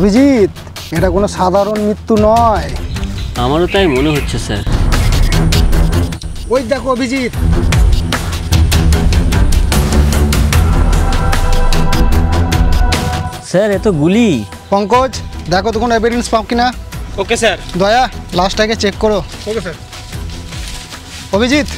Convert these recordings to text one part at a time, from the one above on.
অভিজিৎ, এটা কোনো সাধারণ মৃত্যু নয়। আমারও তাই মনে হচ্ছে স্যার। ওই দেখো অভিজিৎ। স্যার এ তো গুলি। পঙ্কজ, দেখো তো কোনো এভিডেন্স পাও কিনা। Okay sir. দয়া, লাশটাকে চেক করো। Okay sir. অভিজিৎ,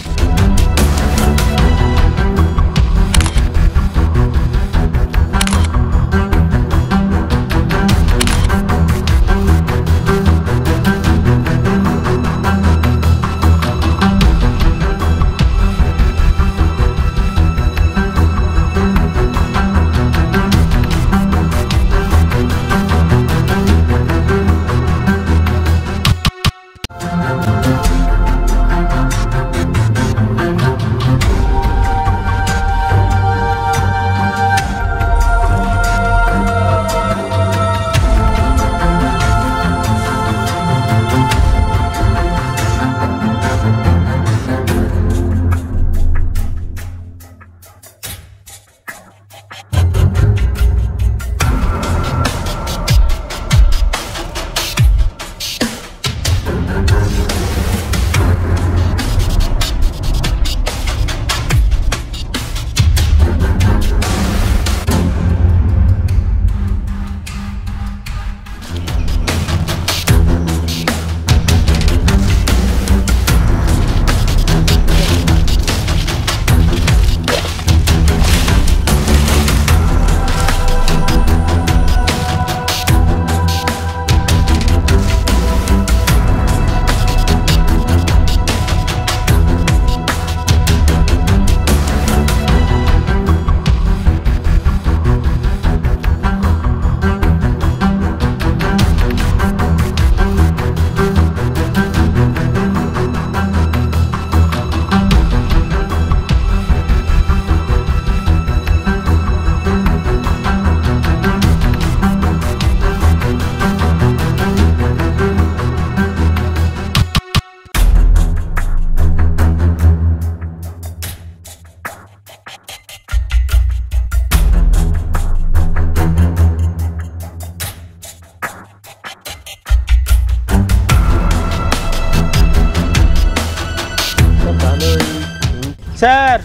স্যার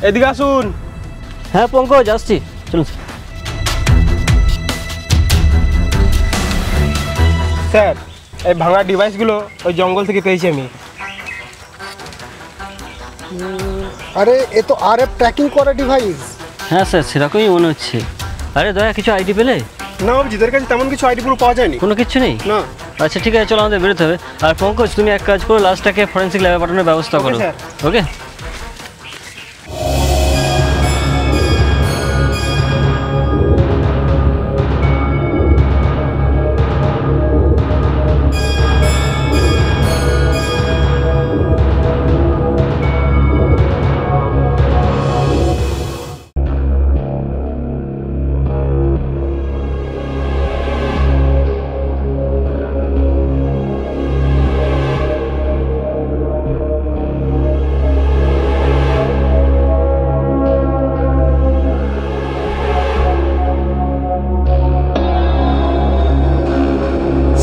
এদিকে আসুন। হ্যাঁ পঙ্কজ, আসছি, চলুন। স্যার এই ভাঙা ডিভাইসগুলো ওই জঙ্গল থেকে পেয়েছি আমি। আরে এ তো আরএফ ট্র্যাকিং করা ডিভাইস। হ্যাঁ স্যার, সেরকমই মনে হচ্ছে। আরে দয়া, কিছু আইডি পেলে? না অভিজিতের কাছে তেমন কিছু আইডি পুরো পাওয়া যায়নি। কোনো কিছু নেই? না। আচ্ছা ঠিক আছে, চলো আমাদের বেরোতে হবে। আর পঙ্কজ, তুমি এক কাজ করো, লাস্টটাকে ফরেন্সিক ল্যাবে পাঠানোর ব্যবস্থা করো। ওকে।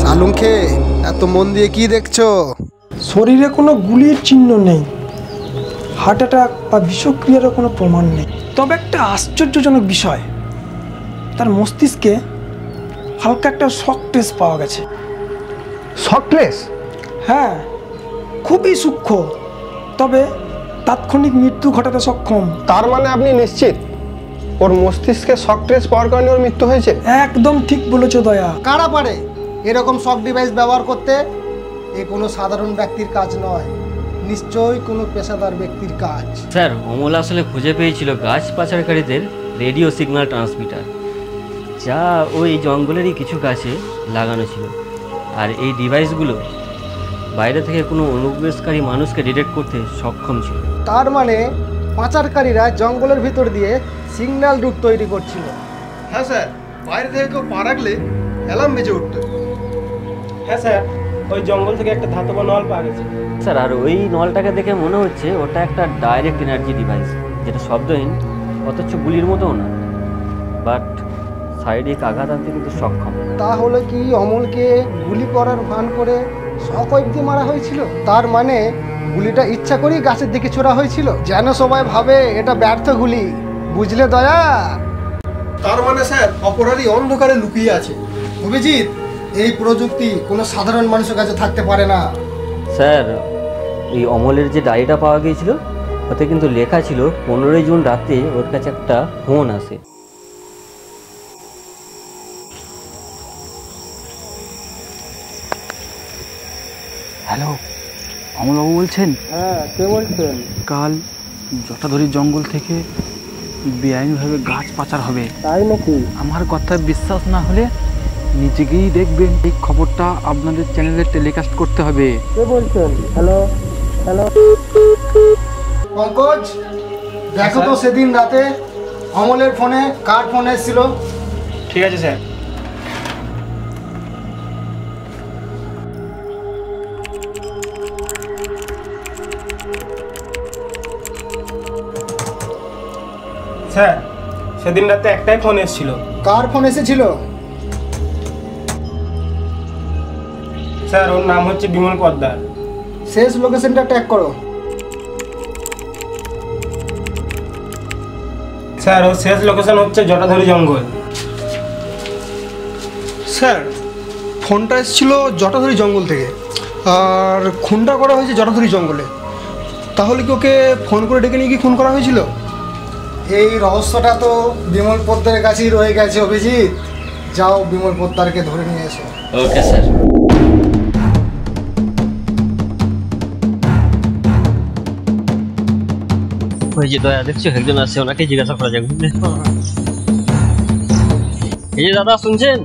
সালুংখে, এত মন দিয়ে কি দেখছো? শরীরে কোনো গুলির চিহ্ন নেই, হার্ট অ্যাটাক বা বিষক্রিয়ারও কোনো প্রমাণ নেই। তবে একটা আশ্চর্যজনক বিষয়, তার মস্তিষ্কে হালকা একটা শক ট্রেস পাওয়া গেছে। শক ট্রেস? হ্যাঁ, খুবই সূক্ষ্ম, তবে তাৎক্ষণিক মৃত্যু ঘটাতে সক্ষম। তার মানে আপনি নিশ্চিত ওর মস্তিষ্কে শক ট্রেস পাওয়ার কারণে ওর মৃত্যু হয়েছে? একদম ঠিক বলেছো দয়া। কারা পারে এরকম শক ডিভাইস ব্যবহার করতে? এ কোনো সাধারণ ব্যক্তির কাজ নয়, নিশ্চয়ই কোনো পেশাদার ব্যক্তির কাজ। স্যার, অমল আসলে খুঁজে পেয়েছিল গাছ পাচারকারীদের রেডিও সিগন্যাল ট্রান্সমিটার, যা ওই জঙ্গলেরই কিছু গাছে লাগানো ছিল। আর এই ডিভাইসগুলো বাইরে থেকে কোনো অনুপ্রবেশকারী মানুষকে ডিটেক্ট করতে সক্ষম ছিল। তার মানে পাচারকারীরা জঙ্গলের ভিতর দিয়ে সিগন্যাল রুট তৈরি করছিল। হ্যাঁ স্যার, বাইরে থেকে কেউ পা রাখলে অ্যালার্ম বেজে উঠত। হ্যাঁ স্যার, ওই জঙ্গল থেকে একটা ধাতব নল পাওয়া গেছে। স্যার, আর ওই নলটাকে দেখে মনে হচ্ছে ওটা একটা ডাইরেক্ট এনার্জি ডিভাইস, যেটা শব্দহীন অথচ গুলির মতোও না। বাট শারীরিক আঘাত আনতে কিন্তু সক্ষম। তাহলে কি অমলকে গুলি করার ভান করে সকৈব দিয়ে মারা হয়েছিল? তার মানে গুলিটা ইচ্ছা করেই গাছের দিকে ছোড়া হয়েছিল, যেন সবাই ভাবে এটা ব্যর্থ গুলি। বুঝলে দয়া? তার মানে স্যার অপরাধী অন্ধকারে লুকিয়ে আছে। অভিজিৎ, এই প্রযুক্তি কোনো সাধারণ মানুষের কাছে থাকতে পারে না। স্যার, এই অমলের যে ডায়েরিটা পাওয়া গিয়েছিল ওতে কিন্তু লেখা ছিল 15 জুন রাতে ওর কাছে একটা ফোন আসে। হ্যালো, অমলবাবু বলছেন? হ্যাঁ, কে বলছেন? কাল জটাধরি জঙ্গল থেকে বেআইনিভাবে গাছ পাচার হবে। তাই নাকি? আমার কথা বিশ্বাস না হলে নিজে গিয়েই দেখবেন। এই খবরটা আপনাদের চ্যানেলে টেলিকাস্ট করতে হবে। কে বলছেন? হ্যালো হ্যালো, পঙ্কজ, দেখো তো সেদিন রাতে অমলের ফোনে কার ফোন এসেছিল? ঠিক আছে স্যার। স্যার, সেদিন রাতে একটাই ফোন এসেছিল। কার ফোন এসেছিল? স্যার, ওর নাম হচ্ছে বিমল পদ্মার। শেষ লোকেশনটা ট্যাগ করো। স্যার, ওর শেষ লোকেশন হচ্ছে জটাধরি জঙ্গল। স্যার, ফোনটা এসেছিল জটাধরি জঙ্গল থেকে, আর খুনটা করা হয়েছে জটাধরি জঙ্গলে। তাহলে কি ওকে ফোন করে ডেকে নিয়ে কি খুন করা হয়েছিল? এই রহস্যটা তো বিমল পোদ্দারের কাছেই রয়ে গেছে। অভিজিৎ, যাও বিমল পোদ্দারকে ধরে নিয়ে এসো। Okay sir. ওই যে দয়া, দেখছো একজন আছে, ওনাকে জিজ্ঞাসা করা যাক, বুঝলে? এই যে দাদা, শুনছেন?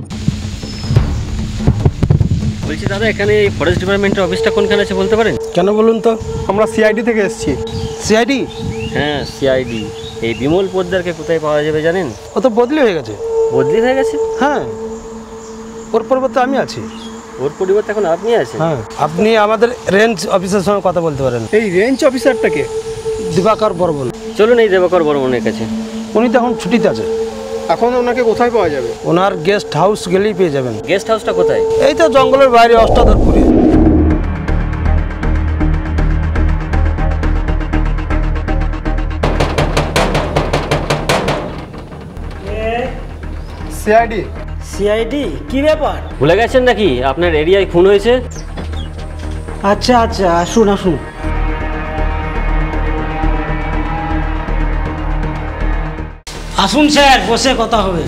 বলছি দাদা, এখানে ফরেস্ট ডিপার্টমেন্টের অফিসটা কোনখানে আছে বলতে পারেন? কেন বলুন তো? আমরা সিআইডি থেকে এসেছি। সিআইডি? হ্যাঁ, সিআইডি। এই বিমল পোদ্দারকে কোথায় পাওয়া যাবে জানেন? ও তো বদলি হয়ে গেছে। বদলি হয়ে গেছে? হ্যাঁ, ওর পরিবর্তে আমি আছি। ওর পরিবর্তে এখন আপনি আছেন? হ্যাঁ। আপনি আমাদের রেঞ্জ অফিসারের সঙ্গে কথা বলতে পারেন। এই রেঞ্জ অফিসারটাকে? দিবাকর বর্মন। চলুন এই দেবাকর বর্মনের কাছে। উনি তো এখন ছুটিতে আছে। এখন ওনাকে কোথায় পাওয়া যাবে? ওনার গেস্ট হাউস গেলেই পেয়ে যাবেন। গেস্ট হাউসটা কোথায়? এই তো জঙ্গলের বাইরে, অষ্টাধরপুরে। সিআইডি? সিআইডি? কি ব্যাপার? ভুলে গেছেন নাকি আপনার এরিয়ায় খুন হয়েছে? আচ্ছা আচ্ছা, আসুন আসুন। আসুন স্যার, বসে কথা হবে।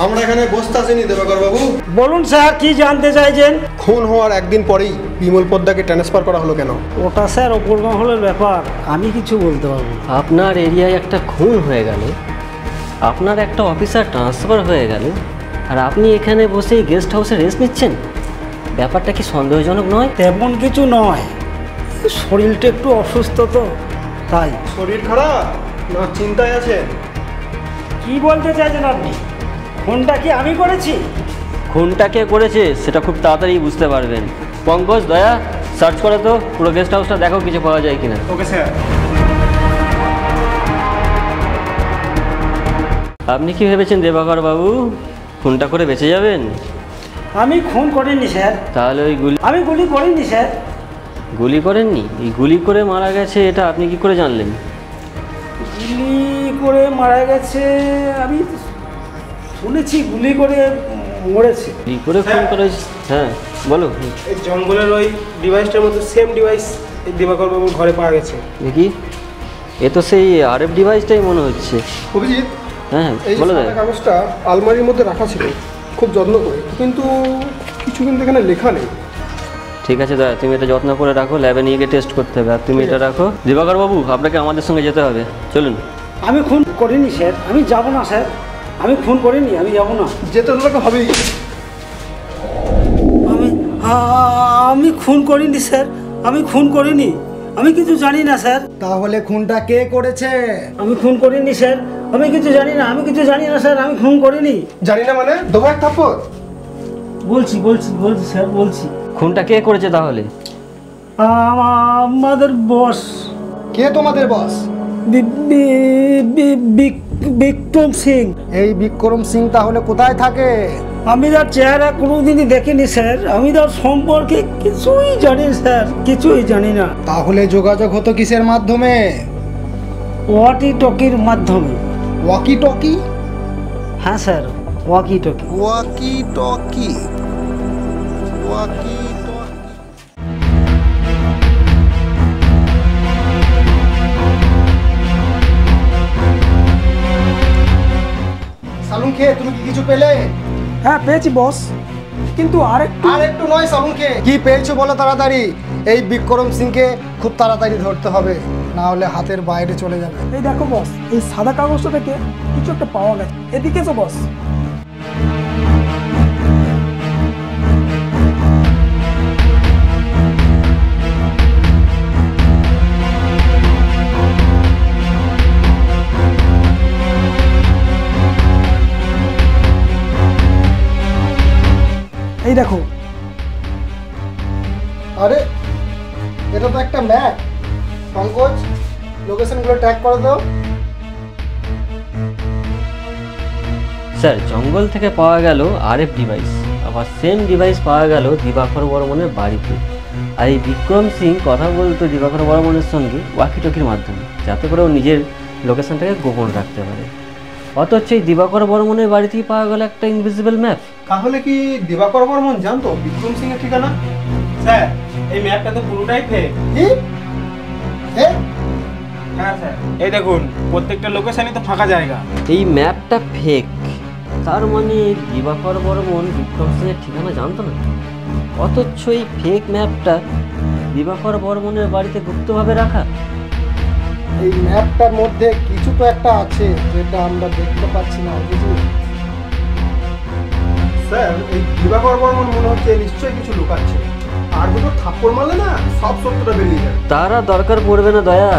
আমরা এখানে বসতে আসিনি দেবাকর বাবু। বলুন স্যার, কি জানতে চাইছেন? খুন হওয়ার একদিন পরেই বিমল পোদ্দাকে ট্রান্সফার করা হলো কেন? ওটা স্যার ওপর মহলের ব্যাপার, আমি কিছু বলতে পারবো না। আপনার এরিয়ায় একটা খুন হয়ে গেল, আপনার একটা অফিসার ট্রান্সফার হয়ে গেল, আর আপনি এখানে বসেই গেস্ট হাউসে রেস্ট নিচ্ছেন। ব্যাপারটা কি সন্দেহজনক নয়? তেমন কিছু নয়, শরীরটা একটু অসুস্থ তো, তাই। শরীর খারাপ না চিন্তায় আছেন? কি বলতে চাইছেন আপনি? ফোনটা কি আমি করেছি? খুনটা কে করেছে সেটা খুব তাড়াতাড়ি বুঝতে পারবেন। পঙ্কজ, দয়া, সার্চ করো তো পুরো গেস্ট হাউসটা, দেখো কিছু পাওয়া যায় কিনা। Okay sir. আপনি কি ভেবেছেন দেবাকর বাবু খুনটা করে বেঁচে যাবেন? আমি খুন করিনি স্যার। তাহলে ওই আমি গুলি করিনি স্যার। গুলি করেননি? এই গুলি করে মারা গেছে এটা আপনি কি করে জানলেন? গুলি করে মারা গেছে আমি শুনেছি, গুলি করে মরেছে। গুলি করে খুন করা হয়েছে? হ্যাঁ, বলো। এই জঙ্গলের ওই ডিভাইসটার মধ্যে সেম ডিভাইস এই দিবাকর বাবুর ঘরে পাওয়া গেছে। দেখি, এ তো সেই আরএফ ডিভাইসটাই মনে হচ্ছে। অভিজিৎ, হ্যাঁ, এই বলো সাদা কাগজটা আলমারির মধ্যে রাখা ছিল খুব যত্ন করে, কিন্তু কিছু কিন্তু এখানে লেখা নেই। ঠিক আছে দাদা, তুমি এটা যত্ন করে রাখো, ল্যাবে নিয়ে গিয়ে টেস্ট করতে হবে। আর তুমি এটা রাখো। দিবাকর বাবু, আপনাকে আমাদের সঙ্গে যেতে হবে, চলুন। আমি খুন করিনি স্যার, আমি যাব না স্যার, আমি খুন করিনি, আমি যাব না। যেতে তোকে হবেই। আমি খুন করিনি স্যার, আমি খুন করিনি, আমি কিছু জানি না স্যার। তাহলে খুনটা কে করেছে? আমি খুন করিনি স্যার, আমি কিছু জানি না, আমি কিছু জানি না স্যার, আমি খুন করিনি। জানি না মানে? দেবো এক থাপ্পড়? বলছি বলছি বলছি স্যার, বলছি। খুনটা কে করেছে তাহলে? আমাদের বস। কে তোমাদের বস? বিক্রম সিং। এই বিক্রম সিং তাহলে কোথায় থাকে? আমি তার চেহারা কোনোদিনই দেখিনি স্যার, আমি তার সম্পর্কে কিছুই জানি স্যার, কিছুই জানি না। তাহলে যোগাযোগ হতো কিসের মাধ্যমে? ওয়াকি টকির মাধ্যমে। Walkie talkie? হ্যাঁ sir, walkie talkie. Walkie talkie, walkie talkie. সালুন খেয়ে তুমি কি কিছু পেলে? হ্যাঁ পেয়েছি বস, কিন্তু আরেকটু। আর একটু নয় সালুন খেয়ে কি পেয়েছো বলো তাড়াতাড়ি। এই বিক্রম সিংকে খুব তাড়াতাড়ি ধরতে হবে, না হলে হাতের বাইরে চলে যাবে। এই দেখো বস, এই সাদা কাগজটা থেকে কিছু একটা পাওয়া গেছে, এদিকে এসো বস। এই দেখো। আরে এটা তো একটা ম্যাপ। পঙ্কজ, লোকেশনগুলো ট্র্যাক করে দাও। স্যার, জঙ্গল থেকে পাওয়া গেল আরএফ ডিভাইস, আবার সেম ডিভাইস পাওয়া গেল দিবাকর বর্মনের বাড়িতে। আর এই বিক্রম সিং কথা বলতো দিবাকর বর্মনের সঙ্গে ওয়াকিটকির মাধ্যমে, যাতে করে ও নিজের লোকেশনটাকে গোপন রাখতে পারে। অথচ এই দিবাকর বর্মনের বাড়িতেই পাওয়া গেল একটা ইনভিজিবল ম্যাপ। তাহলে কি দিবাকর বর্মন জানতো বিক্রম সিং এর ঠিকানা? স্যার, এই ম্যাপটা তো পুরোটাই ফেক। কি? হ্যাঁ স্যার, এই দেখুন প্রত্যেকটা লোকেশনই তো ফাঁকা জায়গা। এই ম্যাপটা ফেক, তার মানে দিবাকর বর্মন বিক্রম সিংয়ের ঠিকানা জানতো না। অথচ এই ফেক ম্যাপটা দিবাকর বর্মনের বাড়িতে গুপ্তভাবে রাখা। এই ম্যাপটার মধ্যে কিছু তো একটা আছে যেটা আমরা দেখতে পাচ্ছি না, বুঝলি? স্যার, এই দিবাকর বর্মন মনে হচ্ছে নিশ্চয়ই কিছু লুকাচ্ছে। আর দুটো থাপ্পড় মারলে না সব সত্যটা বেরিয়ে যাবে। তারা দরকার পড়বে না দয়া,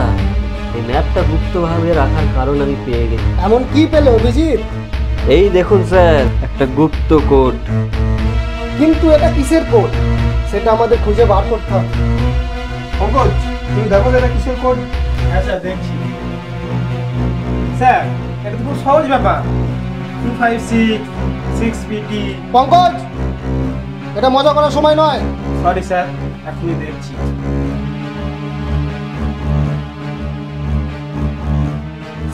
এই ম্যাপটা গুপ্তভাবে রাখার কারণ আমি পেয়ে গেছি। এমন কি পেলে অভিজিৎ? এই দেখুন স্যার, একটা গুপ্ত কোড। কিন্তু এটা কিসের কোড সেটা আমাদের খুঁজে বার করতে হবে। পঙ্কজ, তুমি দেখো এটা কিসের কোড? হ্যাঁ স্যার, দেখছি। স্যার, এটা তো খুব সহজ ব্যাপার। 256-6BT। পঙ্কজ, এটা মজা করার সময় নয়। সরি স্যার, এখনই দেখছি।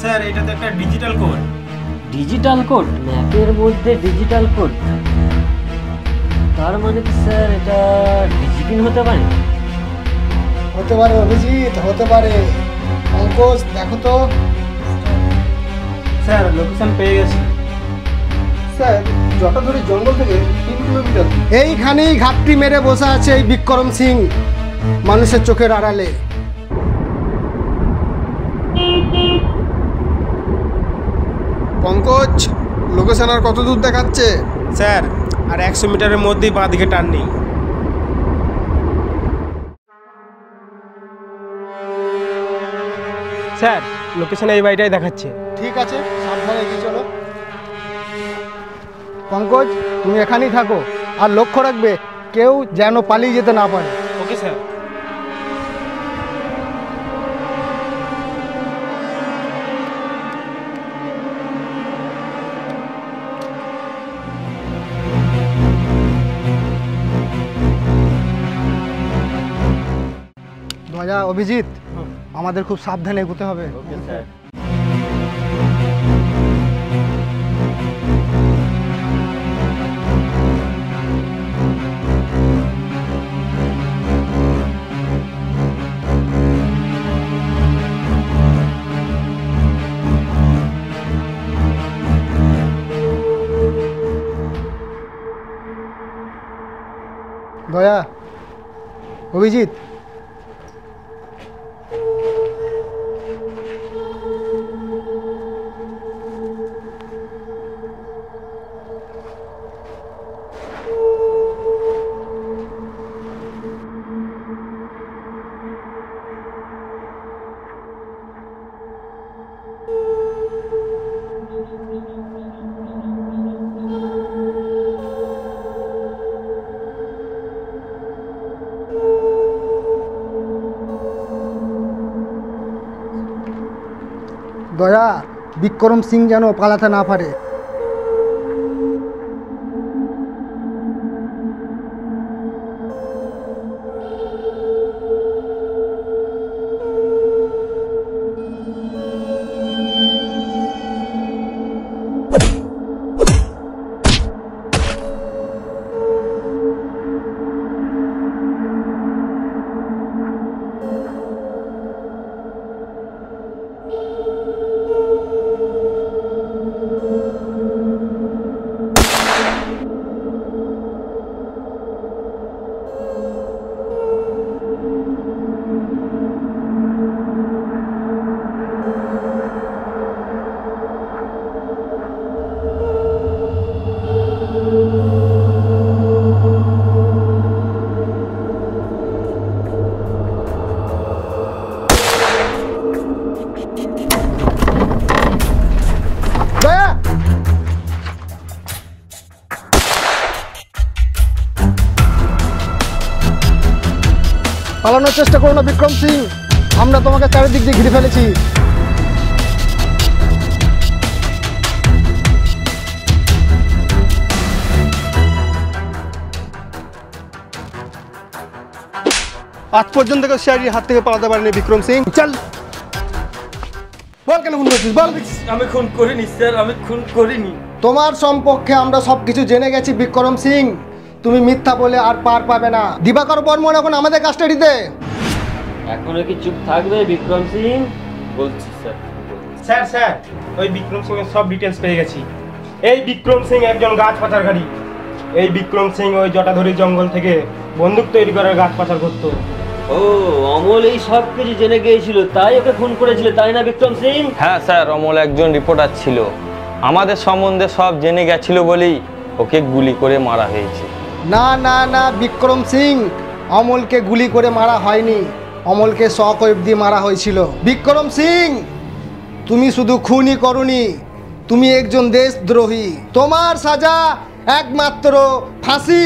স্যার, এটা তো একটা ডিজিটাল কোড। Digital code? ম্যাপের মধ্যে ডিজিটাল কোড? তার মানে কি স্যার এটা ডিজিপিন হতে পারে? হতে পারে অভিজিৎ, হতে পারে। পঙ্কজ দেখো তো। স্যার, লোকেশন পেয়ে গেছি। স্যার, জটাধরি জঙ্গল থেকে 3 কিলোমিটার। এইখানেই ঘাপটি মেরে বসে আছে এই বিক্রম সিং, মানুষের চোখের আড়ালে। পঙ্কজ, লোকেশন আর কত দূর দেখাচ্ছে? স্যার, আর 100 মিটারের মধ্যেই বাঁ দিকে টার্ন নেই। স্যার, লোকেশন এই বাড়িটাই দেখাচ্ছে। ঠিক আছে, সাবধানে এগিয়ে চলো। পঙ্কজ, তুমি এখানেই থাকো, আর লক্ষ্য রাখবে কেউ যেন পালিয়ে যেতে না পারে। Okay sir. দয়া, অভিজিৎ, আমাদের খুব সাবধানে এগোতে হবে। Okay sir. দয়া, অভিজিৎ, দয়া, বিক্রম সিং যেন পালাতে না পারে। পালানোর চেষ্টা করো না বিক্রম সিং, আমরা তোমাকে চারিদিক দিয়ে ঘিরে ফেলেছি। আজ পর্যন্ত কেউ সিআইডির হাত থেকে পালাতে পারেনি বিক্রম সিং। চল বল কেন খুন করেছিস বল। আমি খুন করিনি স্যার, আমি খুন করিনি। তোমার সম্পর্কে আমরা সবকিছু জেনে গেছি বিক্রম সিং, তুমি মিথ্যা বলে আর পার পাবে না। দিবাকর বর্মন এখন আমাদের কাস্টাডিতে। এখনো কি চুপ থাকবে বিক্রম সিং? বলছি স্যার। স্যার স্যার ওই বিক্রম সিং এর সব ডিটেলস পেয়ে গেছি। এই বিক্রম সিং একজন গাছ পাচারকারী। এই বিক্রম সিং ওই জটাধরি জঙ্গল থেকে বন্দুক তৈরি করার গাছ পাচার করতো। ও অমল এই সব কিছু জেনে গিয়েছিল, তাই ওকে খুন করেছিল, তাই না বিক্রম সিং? হ্যাঁ স্যার, অমল একজন রিপোর্টার ছিল, আমাদের সম্বন্ধে সব জেনে গেছিল বলেই ওকে গুলি করে মারা হয়েছে। না না না বিক্রম সিং, অমলকে গুলি করে মারা হয়নি, অমলকে সকৈফ দিয়ে মারা হয়েছিল। বিক্রম সিং তুমি শুধু খুনই করনি, তুমি একজন দেশদ্রোহী। তোমার সাজা একমাত্র ফাঁসি।